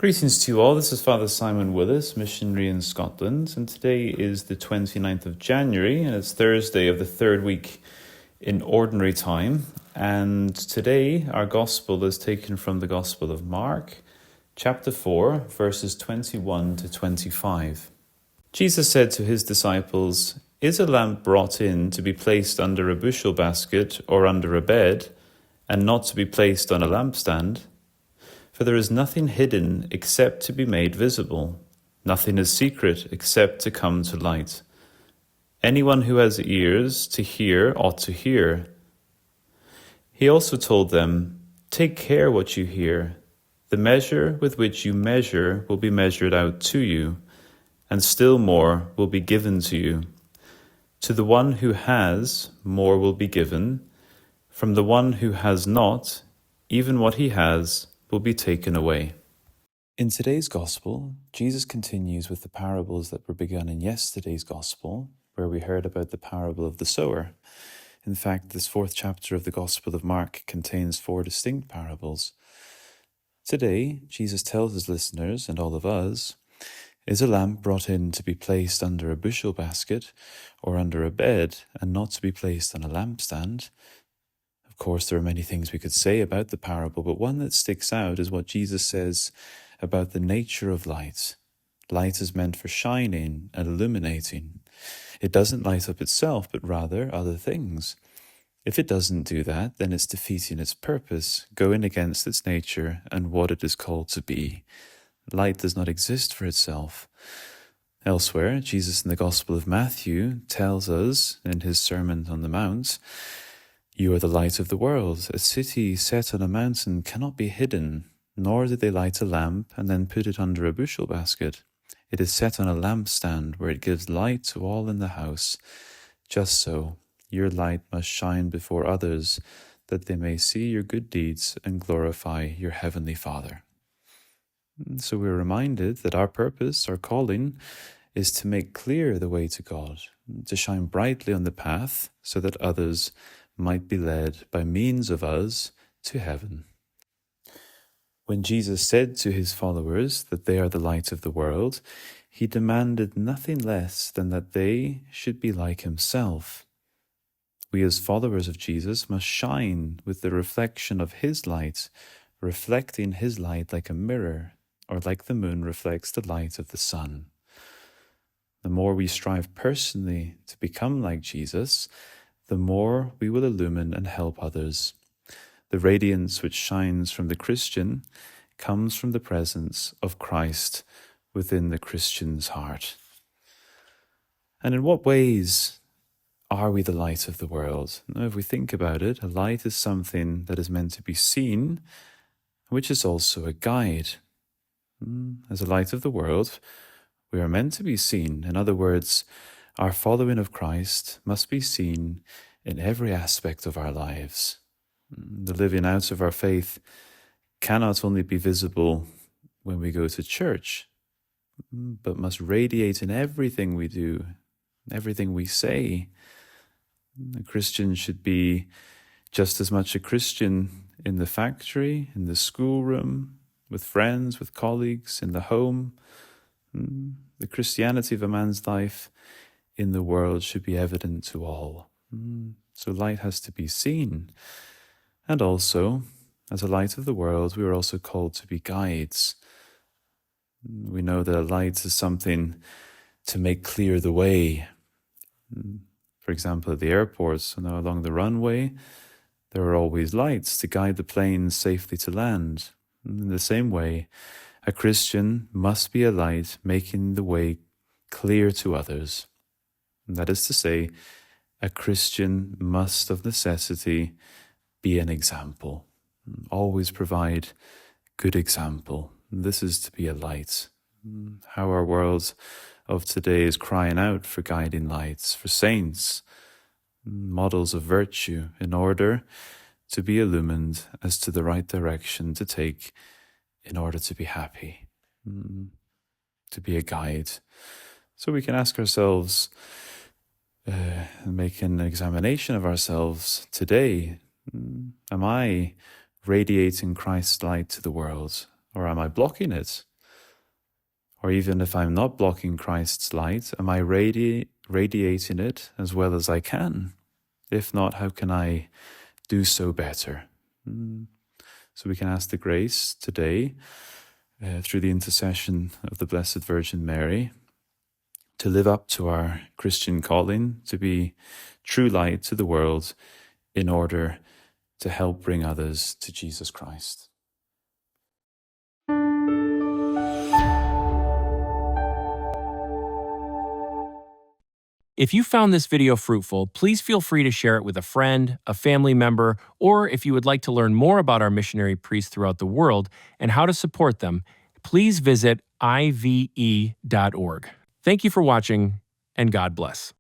Greetings to you all. This is Father Simon Willis, missionary in Scotland, and today is the 29th of January, and it's Thursday of the third week in Ordinary Time. And today our Gospel is taken from the Gospel of Mark, chapter 4, verses 21 to 25. Jesus said to his disciples, "Is a lamp brought in to be placed under a bushel basket or under a bed, and not to be placed on a lampstand? For there is nothing hidden except to be made visible. Nothing is secret except to come to light. Anyone who has ears to hear ought to hear." He also told them, "Take care what you hear. The measure with which you measure will be measured out to you, and still more will be given to you. To the one who has, more will be given. From the one who has not, even what he has will be taken away." In today's Gospel, Jesus continues with the parables that were begun in yesterday's Gospel, where we heard about the parable of the sower. In fact, this fourth chapter of the Gospel of Mark contains 4 distinct parables. Today, Jesus tells his listeners, and all of us, "Is a lamp brought in to be placed under a bushel basket or under a bed, and not to be placed on a lampstand?" Of course, there are many things we could say about the parable, but one that sticks out is what Jesus says about the nature of light. Light is meant for shining and illuminating. It doesn't light up itself, but rather other things. If it doesn't do that, then it's defeating its purpose, going against its nature and what it is called to be. Light does not exist for itself. Elsewhere, Jesus in the Gospel of Matthew tells us in his Sermon on the Mount, "You are the light of the world. A city set on a mountain cannot be hidden, nor do they light a lamp and then put it under a bushel basket. It is set on a lampstand where it gives light to all in the house. Just so, your light must shine before others, that they may see your good deeds and glorify your heavenly Father." So we're reminded that our purpose, our calling, is to make clear the way to God, to shine brightly on the path so that others might be led by means of us to heaven. When Jesus said to his followers that they are the light of the world, he demanded nothing less than that they should be like himself. We as followers of Jesus must shine with the reflection of his light, reflecting his light like a mirror, or like the moon reflects the light of the sun. The more we strive personally to become like Jesus, the more we will illumine and help others. The radiance which shines from the Christian comes from the presence of Christ within the Christian's heart. And in what ways are we the light of the world? Now, if we think about it, a light is something that is meant to be seen, which is also a guide. As a light of the world, we are meant to be seen. In other words, our following of Christ must be seen in every aspect of our lives. The living out of our faith cannot only be visible when we go to church, but must radiate in everything we do, everything we say. A Christian should be just as much a Christian in the factory, in the schoolroom, with friends, with colleagues, in the home. The Christianity of a man's life in the world should be evident to all. So light has to be seen. And also, as a light of the world, we are also called to be guides. We know that a light is something to make clear the way. For example, at the airports, along the runway, there are always lights to guide the planes safely to land. In the same way, a Christian must be a light making the way clear to others. And that is to say, a Christian must of necessity be an example. Always provide good example. This is to be a light. How our world of today is crying out for guiding lights, for saints, models of virtue, in order to be illumined as to the right direction to take in order to be happy, to be a guide. So we can ask ourselves, make an examination of ourselves today. Am I radiating Christ's light to the world, or am I blocking it? Or even if I'm not blocking Christ's light, am I radiating it as well as I can? If not, how can I do so better? So we can ask the grace today, through the intercession of the Blessed Virgin Mary, to live up to our Christian calling, to be true light to the world in order to help bring others to Jesus Christ. If you found this video fruitful, please feel free to share it with a friend, a family member, or if you would like to learn more about our missionary priests throughout the world and how to support them, please visit IVE.org. Thank you for watching, and God bless.